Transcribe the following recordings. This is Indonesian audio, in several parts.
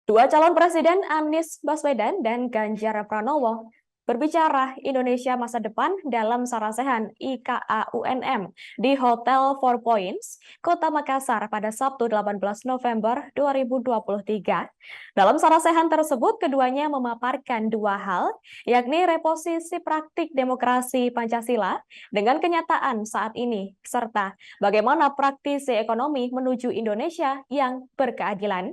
Dua calon presiden Anies Baswedan dan Ganjar Pranowo berbicara Indonesia masa depan dalam sarasehan IKA-UNM di Hotel Four Points, Kota Makassar pada Sabtu 18 November 2023. Dalam sarasehan tersebut, keduanya memaparkan dua hal, yakni reposisi praktik demokrasi Pancasila dengan kenyataan saat ini, serta bagaimana praktisi ekonomi menuju Indonesia yang berkeadilan.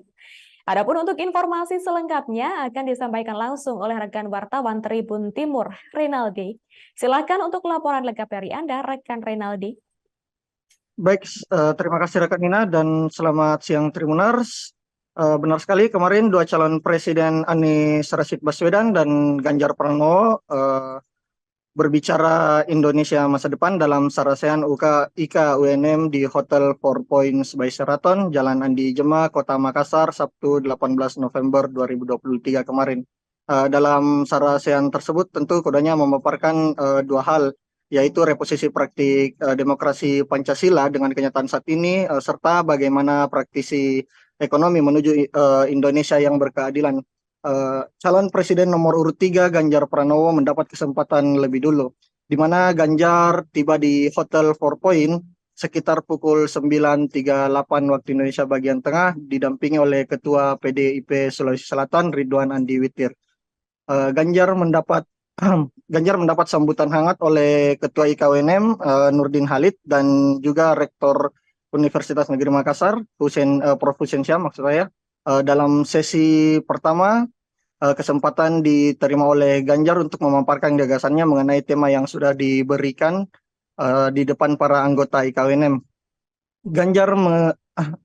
Adapun untuk informasi selengkapnya akan disampaikan langsung oleh rekan wartawan Tribun Timur, Rinaldi. Silakan untuk laporan lengkap dari Anda, rekan Rinaldi. Baik, terima kasih rekan Nina dan selamat siang Tribuners. Benar sekali kemarin dua calon presiden Anies Rashid Baswedan dan Ganjar Pranowo berbicara Indonesia masa depan dalam sarasehan IKA UNM di Hotel Four Points by Sheraton, Jalan Andi Jema, Kota Makassar, Sabtu 18 November 2023 kemarin. Dalam sarasehan tersebut tentu keduanya memaparkan dua hal, yaitu reposisi praktik demokrasi Pancasila dengan kenyataan saat ini, serta bagaimana praktisi ekonomi menuju Indonesia yang berkeadilan. Calon presiden nomor urut 3 Ganjar Pranowo mendapat kesempatan lebih dulu, di mana Ganjar tiba di Hotel Four Point sekitar pukul 9.38 waktu Indonesia bagian tengah, didampingi oleh Ketua PDIP Sulawesi Selatan Ridwan Andi Witir. Ganjar mendapat Ganjar mendapat sambutan hangat oleh Ketua IKWNM Nurdin Halid dan juga Rektor Universitas Negeri Makassar, Prof. Hussein Syam maksud saya. Dalam sesi pertama, kesempatan diterima oleh Ganjar untuk memaparkan gagasannya mengenai tema yang sudah diberikan di depan para anggota IKWNM.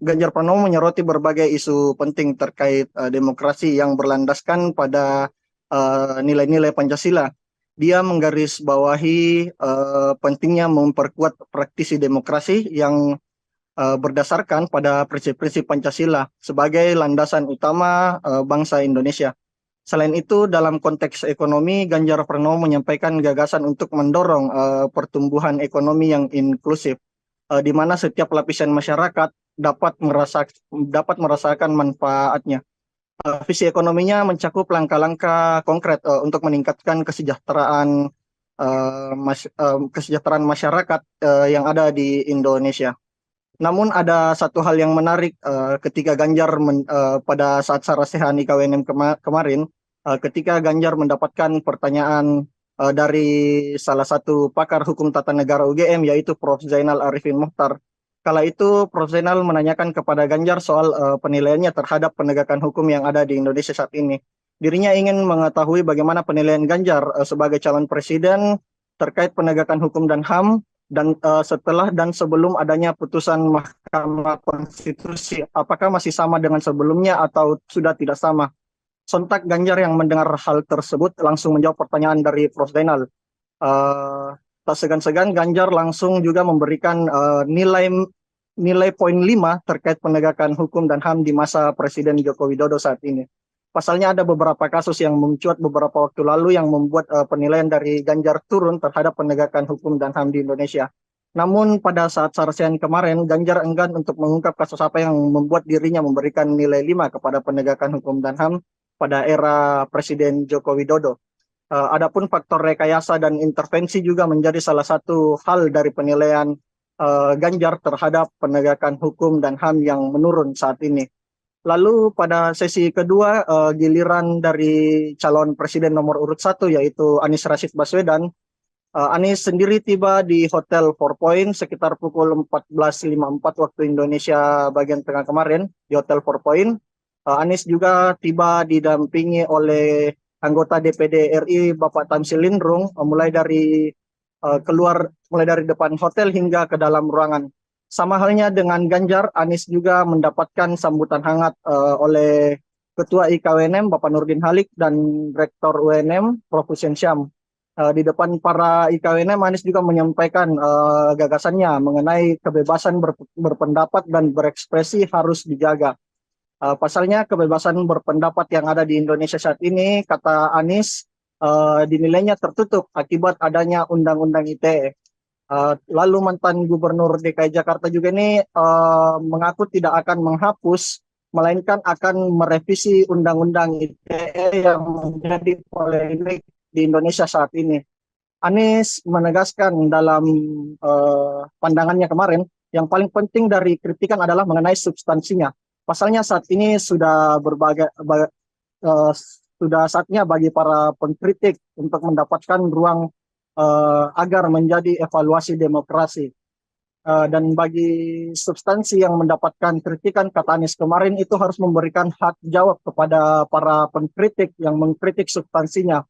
Ganjar Pranowo menyoroti berbagai isu penting terkait demokrasi yang berlandaskan pada nilai-nilai Pancasila. Dia menggarisbawahi pentingnya memperkuat praktisi demokrasi yang berdasarkan pada prinsip-prinsip Pancasila sebagai landasan utama bangsa Indonesia. Selain itu, dalam konteks ekonomi, Ganjar Pranowo menyampaikan gagasan untuk mendorong pertumbuhan ekonomi yang inklusif, di mana setiap lapisan masyarakat dapat merasakan manfaatnya. Visi ekonominya mencakup langkah-langkah konkret untuk meningkatkan kesejahteraan masyarakat yang ada di Indonesia. Namun ada satu hal yang menarik ketika Ganjar pada saat sarasehan IKWNM kemarin, ketika Ganjar mendapatkan pertanyaan dari salah satu pakar hukum tata negara UGM, yaitu Prof. Zainal Arifin Mokhtar. Kala itu Prof. Zainal menanyakan kepada Ganjar soal penilaiannya terhadap penegakan hukum yang ada di Indonesia saat ini. Dirinya ingin mengetahui bagaimana penilaian Ganjar sebagai calon presiden terkait penegakan hukum dan HAM, dan setelah dan sebelum adanya putusan Mahkamah Konstitusi, apakah masih sama dengan sebelumnya atau sudah tidak sama? Sontak Ganjar yang mendengar hal tersebut langsung menjawab pertanyaan dari Prof. Zainal. Tak segan-segan Ganjar langsung juga memberikan nilai poin 5 terkait penegakan hukum dan HAM di masa Presiden Joko Widodo saat ini. Pasalnya ada beberapa kasus yang mencuat beberapa waktu lalu yang membuat penilaian dari Ganjar turun terhadap penegakan hukum dan HAM di Indonesia. Namun pada saat sarasehan kemarin, Ganjar enggan untuk mengungkap kasus apa yang membuat dirinya memberikan nilai 5 kepada penegakan hukum dan HAM pada era Presiden Joko Widodo. Adapun faktor rekayasa dan intervensi juga menjadi salah satu hal dari penilaian Ganjar terhadap penegakan hukum dan HAM yang menurun saat ini. Lalu pada sesi kedua, giliran dari calon presiden nomor urut 1 yaitu Anies Rashid Baswedan. Anies sendiri tiba di Hotel Four Points sekitar pukul 14.54 waktu Indonesia bagian tengah kemarin di Hotel Four Points. Anies juga tiba didampingi oleh anggota DPD RI Bapak Tamsil Lindrung, mulai dari depan hotel hingga ke dalam ruangan. Sama halnya dengan Ganjar, Anies juga mendapatkan sambutan hangat oleh Ketua IKWNM Bapak Nurdin Halid dan Rektor UNM Prof. Hussein Syam. Di depan para IKWNM, Anies juga menyampaikan gagasannya mengenai kebebasan berpendapat dan berekspresi harus dijaga. Pasalnya kebebasan berpendapat yang ada di Indonesia saat ini, kata Anies, dinilainya tertutup akibat adanya Undang-Undang ITE. Lalu mantan Gubernur DKI Jakarta juga ini mengaku tidak akan menghapus melainkan akan merevisi Undang-Undang ITE yang menjadi polemik di Indonesia saat ini. Anies menegaskan dalam pandangannya kemarin, yang paling penting dari kritikan adalah mengenai substansinya. Pasalnya saat ini sudah sudah saatnya bagi para pengkritik untuk mendapatkan ruang agar menjadi evaluasi demokrasi. Dan bagi substansi yang mendapatkan kritikan, kata Anies kemarin, itu harus memberikan hak jawab kepada para pengkritik yang mengkritik substansinya.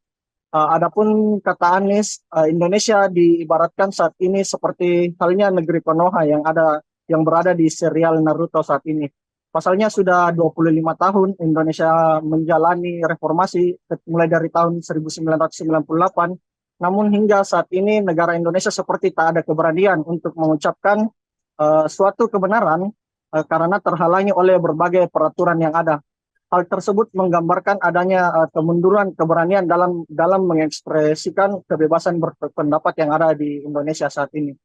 Adapun kata Anies, Indonesia diibaratkan saat ini seperti halnya negeri Konoha yang berada di serial Naruto saat ini. Pasalnya sudah 25 tahun Indonesia menjalani reformasi mulai dari tahun 1998. Namun hingga saat ini negara Indonesia seperti tak ada keberanian untuk mengucapkan suatu kebenaran karena terhalangi oleh berbagai peraturan yang ada. Hal tersebut menggambarkan adanya kemunduran keberanian dalam mengekspresikan kebebasan berpendapat yang ada di Indonesia saat ini.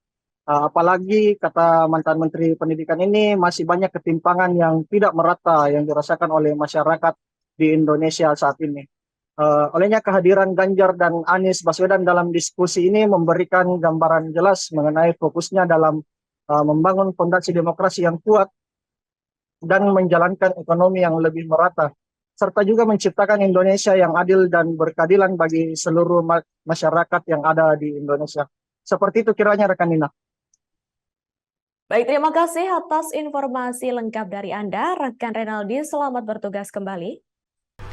Apalagi kata mantan Menteri Pendidikan ini, masih banyak ketimpangan yang tidak merata yang dirasakan oleh masyarakat di Indonesia saat ini. Olehnya kehadiran Ganjar dan Anies Baswedan dalam diskusi ini memberikan gambaran jelas mengenai fokusnya dalam membangun fondasi demokrasi yang kuat dan menjalankan ekonomi yang lebih merata, serta juga menciptakan Indonesia yang adil dan berkeadilan bagi seluruh masyarakat yang ada di Indonesia. Seperti itu kiranya rekan Nina. Baik, terima kasih atas informasi lengkap dari Anda, rekan Renaldi. Selamat bertugas kembali.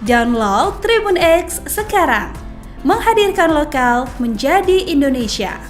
Download Tribun X sekarang, menghadirkan lokal menjadi Indonesia.